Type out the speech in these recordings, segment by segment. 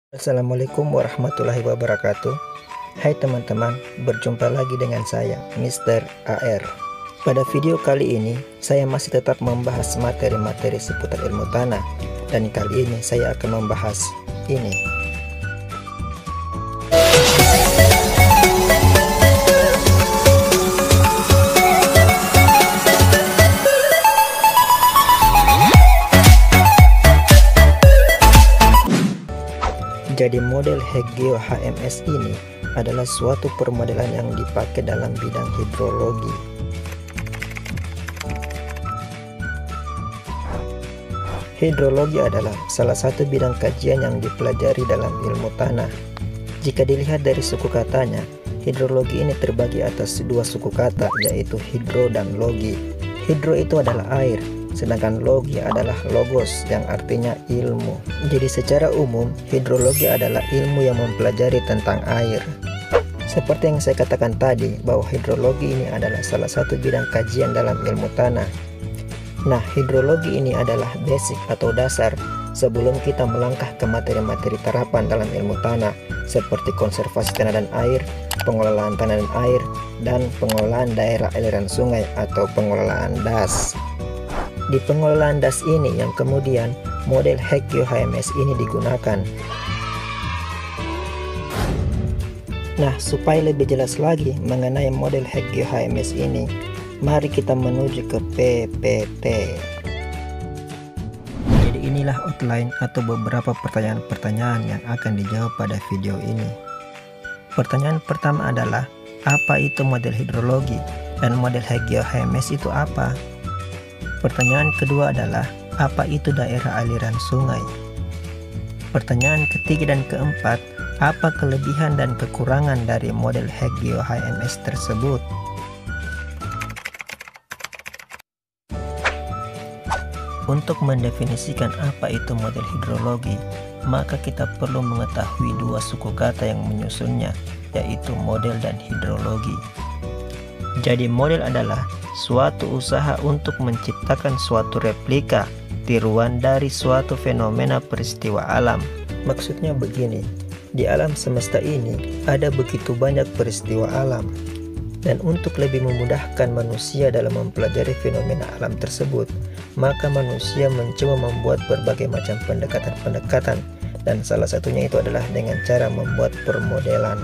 Assalamualaikum warahmatullahi wabarakatuh. Hai teman-teman, berjumpa lagi dengan saya, Mr. AR. Pada video kali ini, saya masih tetap membahas materi-materi seputar ilmu tanah. Dan kali ini saya akan membahas ini. Jadi model Hegeo HMS ini adalah suatu permodelan yang dipakai dalam bidang hidrologi. Hidrologi adalah salah satu bidang kajian yang dipelajari dalam ilmu tanah. Jika dilihat dari suku katanya, hidrologi ini terbagi atas dua suku kata, yaitu hidro dan logi. Hidro itu adalah air, sedangkan logi adalah logos yang artinya ilmu. Jadi secara umum, hidrologi adalah ilmu yang mempelajari tentang air. Seperti yang saya katakan tadi, bahwa hidrologi ini adalah salah satu bidang kajian dalam ilmu tanah. Nah, hidrologi ini adalah basic atau dasar sebelum kita melangkah ke materi-materi terapan dalam ilmu tanah, seperti konservasi tanah dan air, pengelolaan tanah dan air, dan pengelolaan daerah aliran sungai atau pengelolaan DAS. Di pengelolaan DAS ini yang kemudian model Hegeo HMS ini digunakan. Nah, supaya lebih jelas lagi mengenai model Hegeo HMS ini, mari kita menuju ke PPT. Jadi inilah outline atau beberapa pertanyaan-pertanyaan yang akan dijawab pada video ini. Pertanyaan pertama adalah, apa itu model hidrologi dan model Hegeo HMS itu apa? Pertanyaan kedua adalah, apa itu daerah aliran sungai? Pertanyaan ketiga dan keempat, apa kelebihan dan kekurangan dari model Hegeo HMS tersebut? Untuk mendefinisikan apa itu model hidrologi, maka kita perlu mengetahui dua suku kata yang menyusunnya, yaitu model dan hidrologi. Jadi model adalah suatu usaha untuk menciptakan suatu replika, tiruan dari suatu fenomena peristiwa alam. Maksudnya begini, di alam semesta ini ada begitu banyak peristiwa alam. Dan untuk lebih memudahkan manusia dalam mempelajari fenomena alam tersebut, maka manusia mencoba membuat berbagai macam pendekatan-pendekatan, dan salah satunya itu adalah dengan cara membuat permodelan.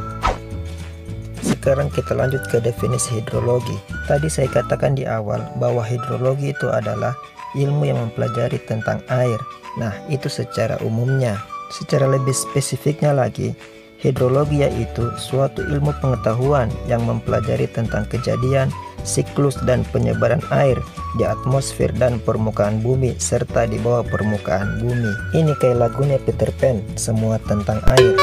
Sekarang kita lanjut ke definisi hidrologi. Tadi saya katakan di awal bahwa hidrologi itu adalah ilmu yang mempelajari tentang air. Nah, itu secara umumnya. Secara lebih spesifiknya lagi, hidrologi yaitu suatu ilmu pengetahuan yang mempelajari tentang kejadian, siklus dan penyebaran air di atmosfer dan permukaan bumi serta di bawah permukaan bumi. Ini kayak lagunya Peter Pan, semua tentang air.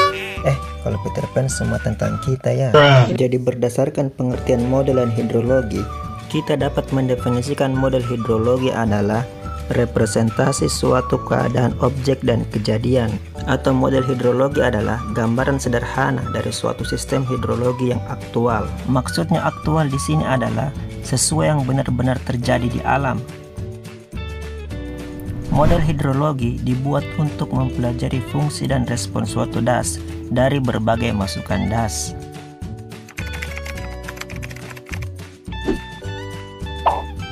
Kalau Peter Pan semua tentang kita ya. Jadi berdasarkan pengertian modelan hidrologi, kita dapat mendefinisikan model hidrologi adalah representasi suatu keadaan objek dan kejadian. Atau model hidrologi adalah gambaran sederhana dari suatu sistem hidrologi yang aktual. Maksudnya aktual di sini adalah sesuai yang benar-benar terjadi di alam. Model hidrologi dibuat untuk mempelajari fungsi dan respon suatu DAS dari berbagai masukan DAS.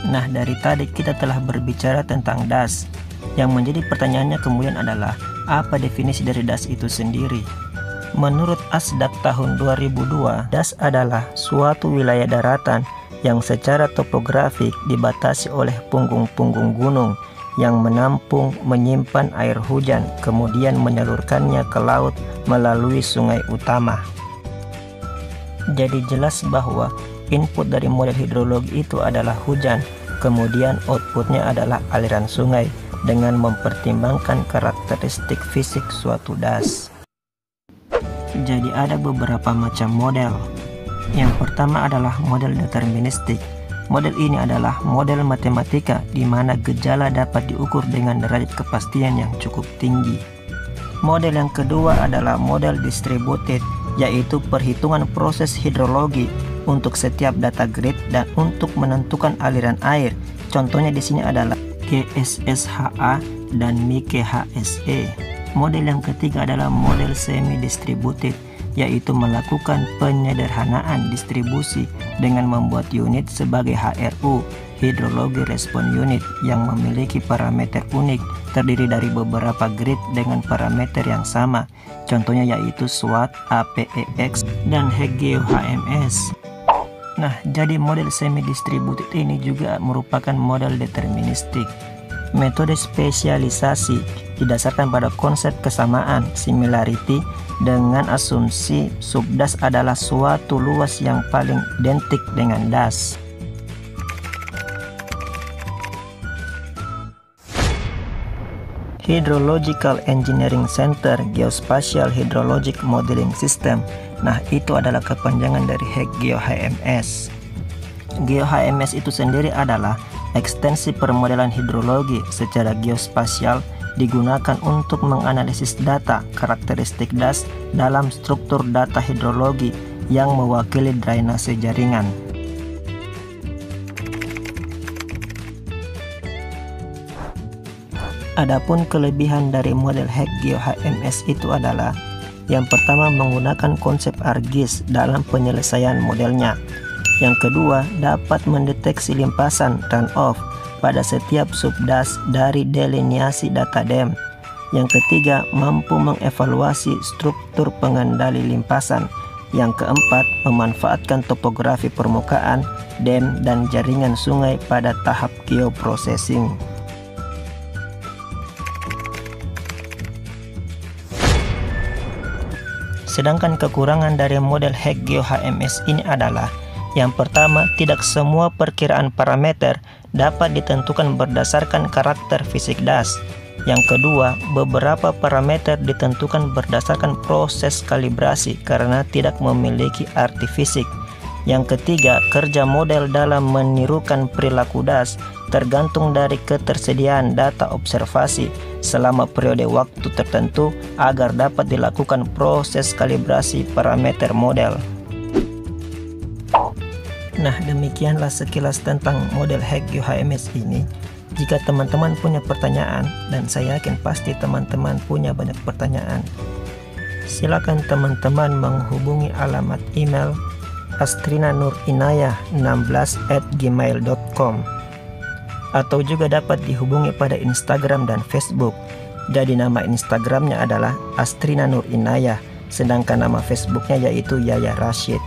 Nah, dari tadi kita telah berbicara tentang DAS. Yang menjadi pertanyaannya kemudian adalah, apa definisi dari DAS itu sendiri? Menurut ASDAQ tahun 2002, DAS adalah suatu wilayah daratan yang secara topografik dibatasi oleh punggung-punggung gunung yang menampung, menyimpan air hujan, kemudian menyalurkannya ke laut melalui sungai utama. Jadi jelas bahwa input dari model hidrologi itu adalah hujan, kemudian outputnya adalah aliran sungai dengan mempertimbangkan karakteristik fisik suatu DAS. Jadi ada beberapa macam model. Yang pertama adalah model deterministik. Model ini adalah model matematika di mana gejala dapat diukur dengan derajat kepastian yang cukup tinggi. Model yang kedua adalah model distributed, yaitu perhitungan proses hidrologi untuk setiap data grid dan untuk menentukan aliran air. Contohnya di sini adalah GSSHA dan Mike HSE. Model yang ketiga adalah model semi-distributed, yaitu melakukan penyederhanaan distribusi dengan membuat unit sebagai HRU, Hydrology Response Unit, yang memiliki parameter unik terdiri dari beberapa grid dengan parameter yang sama. Contohnya yaitu SWOT, APEX, dan HGeoHMS. Nah, jadi model semi-distributed ini juga merupakan model deterministik. Metode spesialisasi didasarkan pada konsep kesamaan, similarity, dengan asumsi subdas adalah suatu luas yang paling identik dengan das. Hydrological Engineering Center Geospatial Hydrologic Modeling System. Nah, itu adalah kepanjangan dari HGeoHMS. GeoHMS itu sendiri adalah ekstensi permodelan hidrologi secara geospasial, digunakan untuk menganalisis data karakteristik das dalam struktur data hidrologi yang mewakili drainase jaringan. Adapun kelebihan dari model HGeoHMS itu adalah yang pertama, menggunakan konsep ArcGIS dalam penyelesaian modelnya. Yang kedua, dapat mendeteksi limpasan runoff pada setiap subdas dari delineasi data DEM. Yang ketiga, mampu mengevaluasi struktur pengendali limpasan. Yang keempat, memanfaatkan topografi permukaan, DEM, dan jaringan sungai pada tahap geoprocessing. Sedangkan kekurangan dari model HGeoHMS ini adalah yang pertama, tidak semua perkiraan parameter dapat ditentukan berdasarkan karakter fisik das. Yang kedua, beberapa parameter ditentukan berdasarkan proses kalibrasi karena tidak memiliki arti fisik. Yang ketiga, kerja model dalam menirukan perilaku das tergantung dari ketersediaan data observasi selama periode waktu tertentu agar dapat dilakukan proses kalibrasi parameter model. Nah, demikianlah sekilas tentang model HGeoHMS ini. Jika teman-teman punya pertanyaan, dan saya yakin pasti teman-teman punya banyak pertanyaan, silakan teman-teman menghubungi alamat email astrinanurinayah16@gmail.com atau juga dapat dihubungi pada Instagram dan Facebook. Jadi nama Instagramnya adalah Astrina Nur Inayah, sedangkan nama Facebooknya yaitu Yaya Rashid.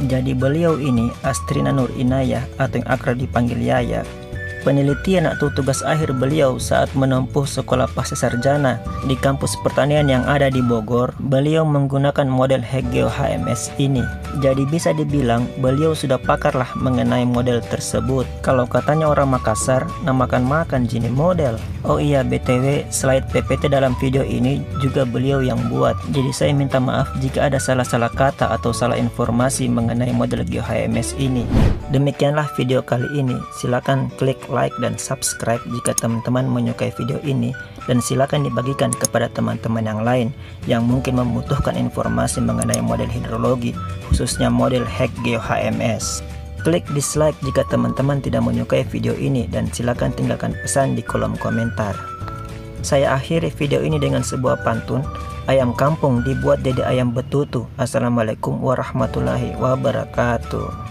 Jadi beliau ini Astrina Nur Inayah atau yang akrab dipanggil Yaya. Penelitian atau tugas akhir beliau saat menempuh sekolah pascasarjana di kampus pertanian yang ada di Bogor, beliau menggunakan model HGeoHMS ini. Jadi bisa dibilang beliau sudah pakar lah mengenai model tersebut. Kalau katanya orang Makassar, namakan makan jini model. Oh iya, BTW, slide PPT dalam video ini juga beliau yang buat. Jadi saya minta maaf jika ada salah-salah kata atau salah informasi mengenai model GeoHMS ini. Demikianlah video kali ini. Silakan klik like dan subscribe jika teman-teman menyukai video ini, dan silakan dibagikan kepada teman-teman yang lain yang mungkin membutuhkan informasi mengenai model hidrologi, khususnya model HGeoHMS. Klik dislike jika teman-teman tidak menyukai video ini, dan silakan tinggalkan pesan di kolom komentar. Saya akhiri video ini dengan sebuah pantun. Ayam kampung dibuat jadi ayam betutu. Assalamualaikum warahmatullahi wabarakatuh.